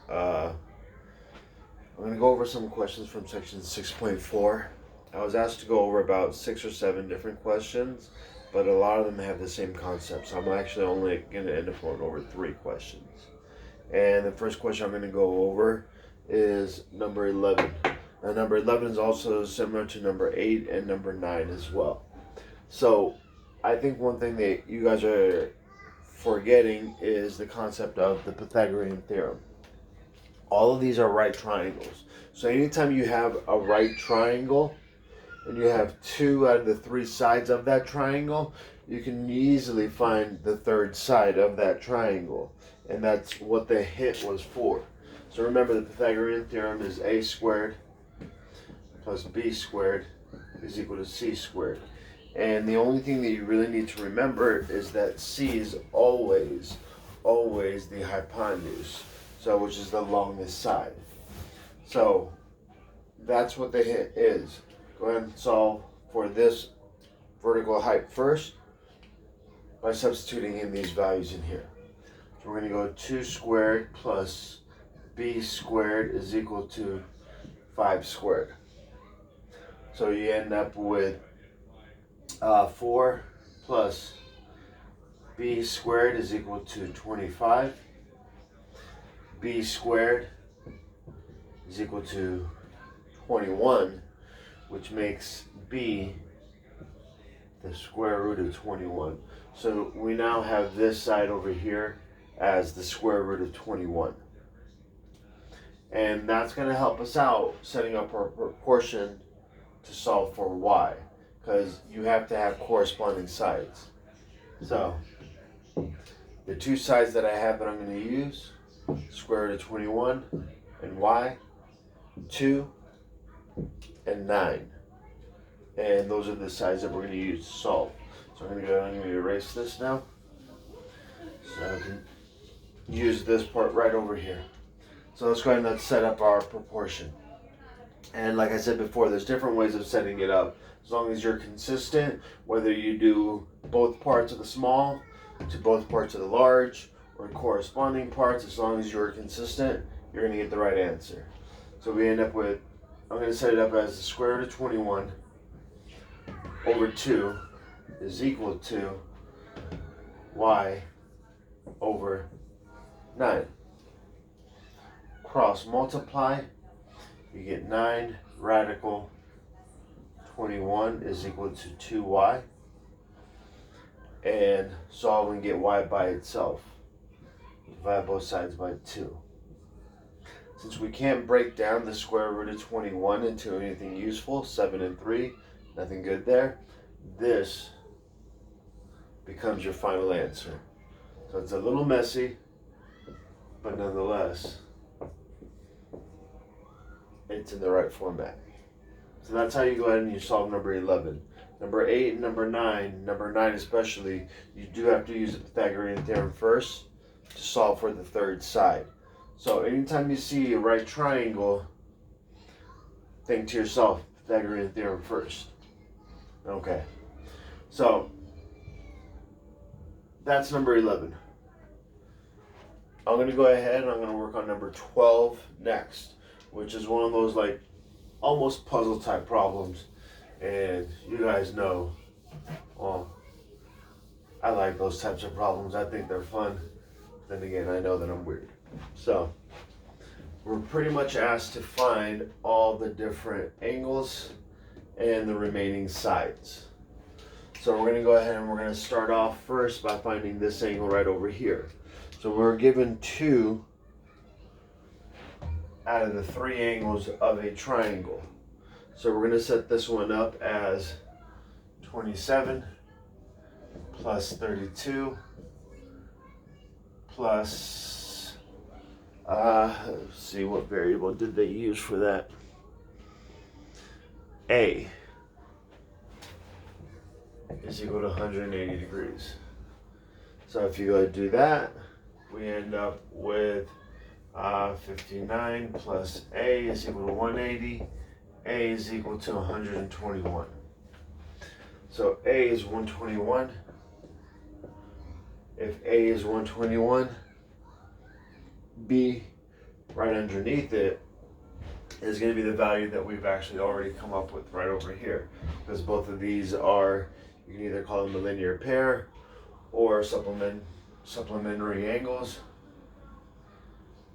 I'm going to go over some questions from section 6.4. I was asked to go over about 6 or 7 different questions, but a lot of them have the same concept, so I'm actually only going to end up going over 3 questions. And the first question I'm going to go over is number 11. Now, number 11 is also similar to number 8 and number 9 as well. So, I think one thing that you guys are forgetting is the concept of the Pythagorean theorem. All of these are right triangles. So, anytime you have a right triangle and you have 2 out of the 3 sides of that triangle, you can easily find the third side of that triangle. And that's what the hit was for. So remember, the Pythagorean theorem is a squared plus b squared is equal to c squared. And the only thing that you really need to remember is that c is always the hypotenuse, so which is the longest side. So that's what the hit is. Go ahead and solve for this vertical height first by substituting in these values in here. So we're going to go 2 squared plus b squared is equal to 5 squared. So you end up with 4 plus b squared is equal to 25. B squared is equal to 21, which makes b the square root of 21. So we now have this side over here as the square root of 21. And that's going to help us out setting up our proportion to solve for y, because you have to have corresponding sides. So the 2 sides that I have that I'm going to use, square root of 21 and y, 2 and 9. And those are the sides that we're going to use to solve. So I'm going to erase this now. So I can use this part right over here. So let's go ahead and let's set up our proportion. And like I said before, there's different ways of setting it up. As long as you're consistent, whether you do both parts of the small to both parts of the large or corresponding parts, as long as you're consistent, you're going to get the right answer. So we end up with, I'm going to set it up as the square root of 21 over 2 is equal to y over 9. Cross multiply, you get 9 radical 21 is equal to 2y. And solve and get y by itself. Divide both sides by 2. Since we can't break down the square root of 21 into anything useful, 7 and 3, nothing good there, this becomes your final answer. So it's a little messy, but nonetheless, it's in the right format. So that's how you go ahead and you solve number 11. Number 8 and number 9 especially, you do have to use the Pythagorean theorem first to solve for the third side. So anytime you see a right triangle, think to yourself, Pythagorean theorem first. Okay, so that's number 11. I'm going to go ahead and I'm going to work on number 12 next, which is one of those like almost puzzle type problems. And you guys know, well, I like those types of problems. I think they're fun. Then again, I know that I'm weird. So we're pretty much asked to find all the different angles and the remaining sides. So we're going to go ahead and we're going to start off first by finding this angle right over here. So we're given 2 out of the 3 angles of a triangle. So we're going to set this one up as 27 plus 32 plus, let's see, what variable did they use for that? A is equal to 180 degrees. So if you go do that, we end up with 59 plus A is equal to 180. A is equal to 121. So A is 121. If A is 121, B right underneath it is going to be the value that we've actually already come up with right over here. Because both of these are, you can either call them a linear pair or supplementary angles.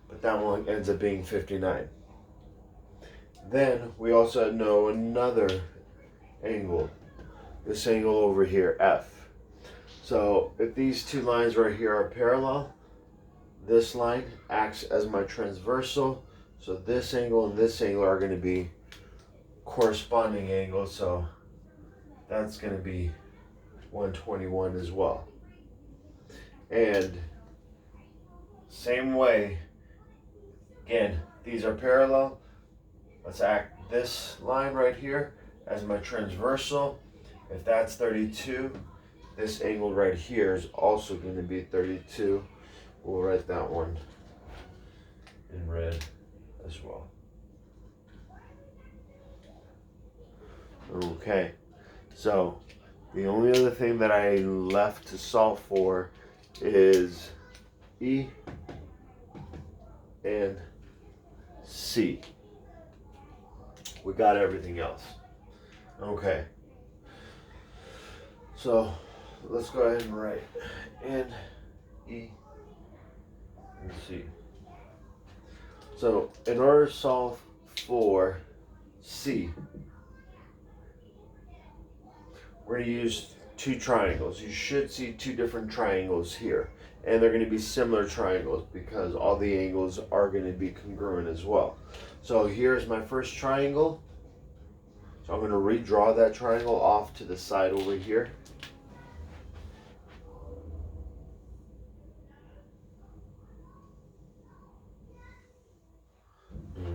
But that one ends up being 59. Then we also know another angle, this angle over here, F. So if these two lines right here are parallel, this line acts as my transversal. So this angle and this angle are going to be corresponding angles. So that's going to be 121 as well. And same way, again, these are parallel. Let's act this line right here as my transversal. If that's 32, this angle right here is also going to be 32. We'll write that one in red as well. Okay, so the only other thing that I left to solve for is E and C. We got everything else. Okay, so let's go ahead and write N, E, and C. So in order to solve for C, we're going to use two triangles. You should see two different triangles here. And they're going to be similar triangles because all the angles are going to be congruent as well. So here's my first triangle. So I'm going to redraw that triangle off to the side over here.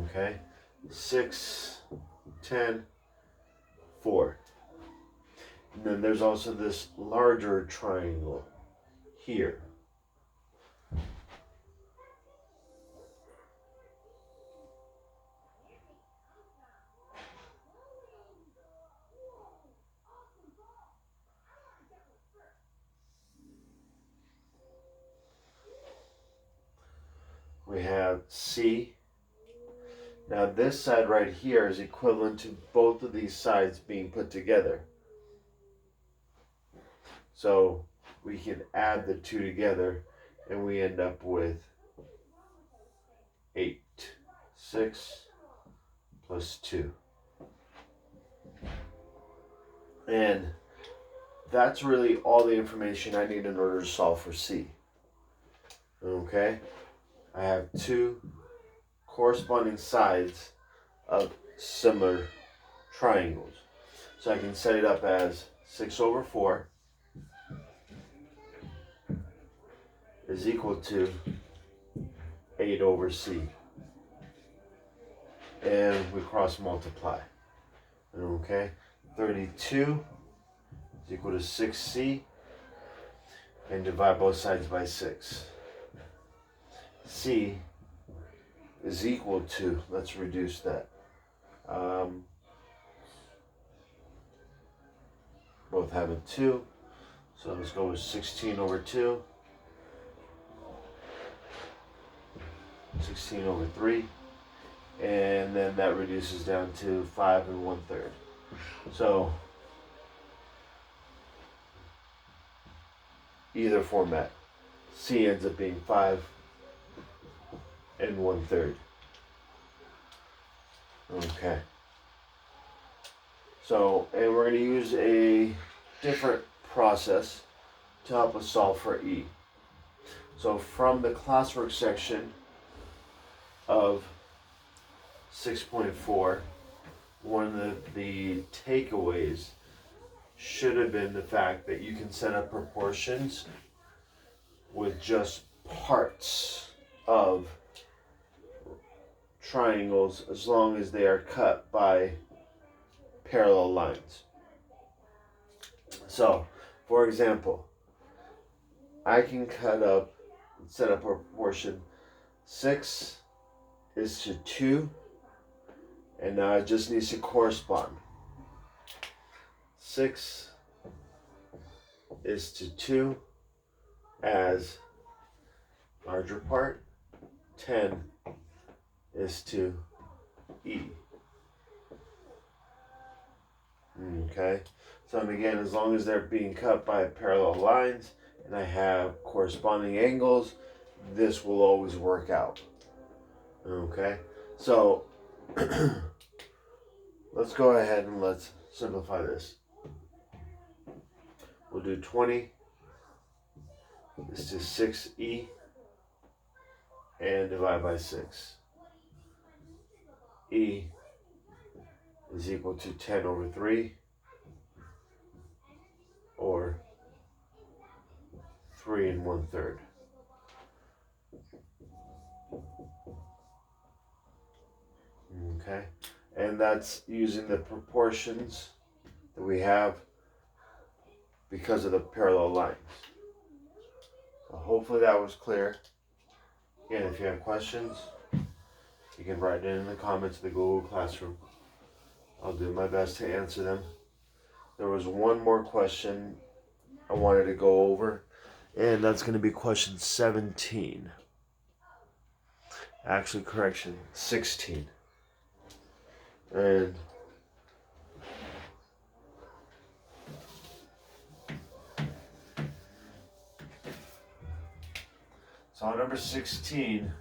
Okay, 6, 10, 4. And then there's also this larger triangle here. We have C. Now this side right here is equivalent to both of these sides being put together. So we can add the two together and we end up with 8. 6 plus 2. And that's really all the information I need in order to solve for C. Okay? I have two corresponding sides of similar triangles. So I can set it up as 6 over 4 is equal to 8 over C. And we cross multiply. Okay? 32 is equal to 6C. And divide both sides by 6. C is equal to, let's reduce that. Both have a 2. So let's go with 16 over 2. 16 over 3. And then that reduces down to 5 1/3. So either format, C ends up being 5 1/3. Okay. So, and we're going to use a different process to help us solve for E. So from the classwork section of 6.4, one of the takeaways should have been the fact that you can set up proportions with just parts of triangles as long as they are cut by parallel lines. So, for example, I can set up a proportion 6 is to 2, and now it just needs to correspond. 6 is to 2 as larger part, 10 is to E. Okay, so and again, as long as they're being cut by parallel lines and I have corresponding angles, this will always work out. Okay, so let's go ahead and let's simplify this. We'll do 20 is to 6E and divide by 6. E is equal to 10 over 3 or 3 1/3. Okay, and that's using the proportions that we have because of the parallel lines. So hopefully that was clear. Again, if you have questions, you can write it in the comments of the Google Classroom. I'll do my best to answer them. There was one more question I wanted to go over, and that's going to be question 17. Actually, correction, 16. And so on number 16,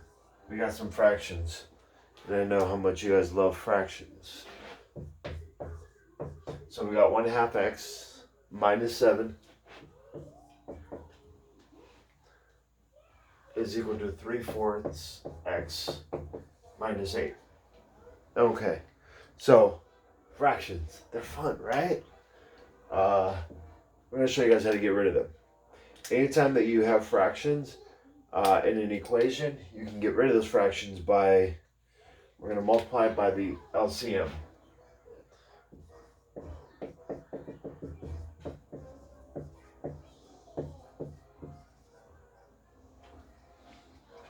we got some fractions. And I know how much you guys love fractions. So we got 1/2 x minus 7 is equal to 3/4 x minus 8. Okay, so fractions, they're fun, right? We're going to show you guys how to get rid of them. Anytime that you have fractions in an equation, you can get rid of those fractions by, we're going to multiply it by the LCM.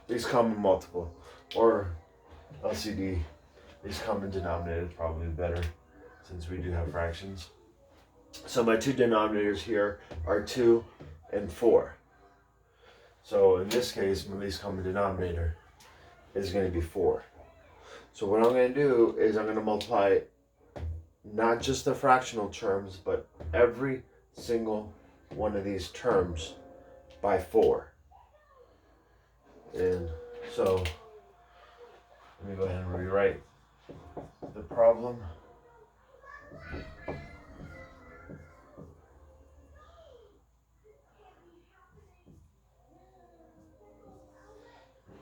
Least common multiple, or LCD, least common denominator is probably better since we do have fractions. So my two denominators here are 2 and 4. So in this case, my least common denominator is going to be 4. So what I'm going to do is I'm going to multiply not just the fractional terms, but every single one of these terms by 4. And so let me go ahead and rewrite the problem.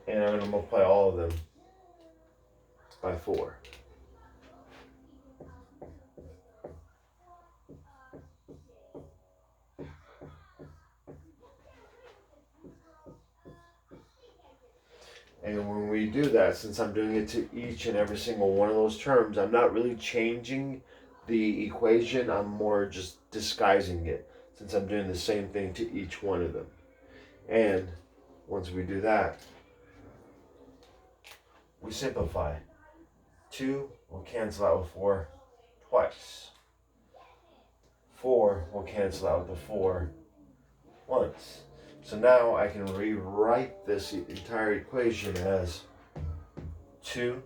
And I'm going to multiply all of them by 4. And when we do that, since I'm doing it to each and every single one of those terms, I'm not really changing the equation, I'm more just disguising it, since I'm doing the same thing to each one of them. And once we do that, we simplify. 2 will cancel out with 4 twice. 4 will cancel out with the 4 once. So now I can rewrite this entire equation as 2x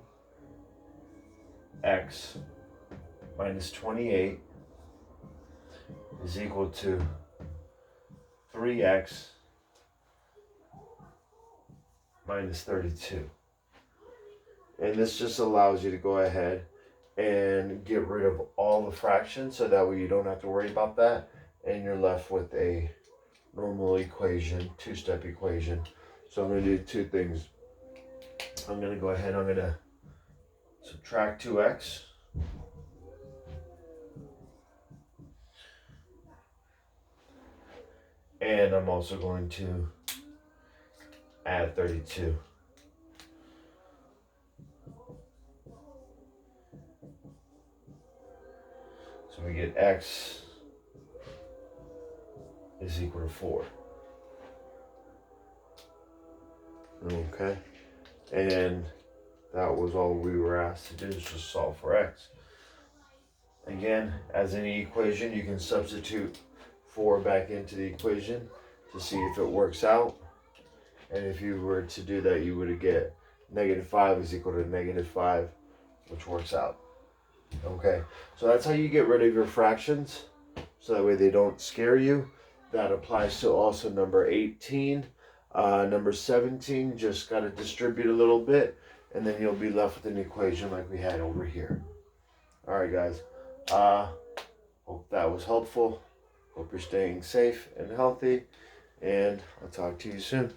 minus 28 is equal to 3x minus 32. And this just allows you to go ahead and get rid of all the fractions, so that way you don't have to worry about that, and you're left with a normal equation, two-step equation. So I'm going to do two things. I'm going to go ahead, I'm going to subtract 2x. And I'm also going to add 32. So we get x is equal to 4. Okay. And that was all we were asked to do, is just solve for x. Again, as any equation, you can substitute 4 back into the equation to see if it works out. And if you were to do that, you would get -5 is equal to -5, which works out. Okay, so that's how you get rid of your fractions, so that way they don't scare you. That applies to also number 18. Number 17, just got to distribute a little bit, and then you'll be left with an equation like we had over here. All right, guys. Hope that was helpful. Hope you're staying safe and healthy, and I'll talk to you soon.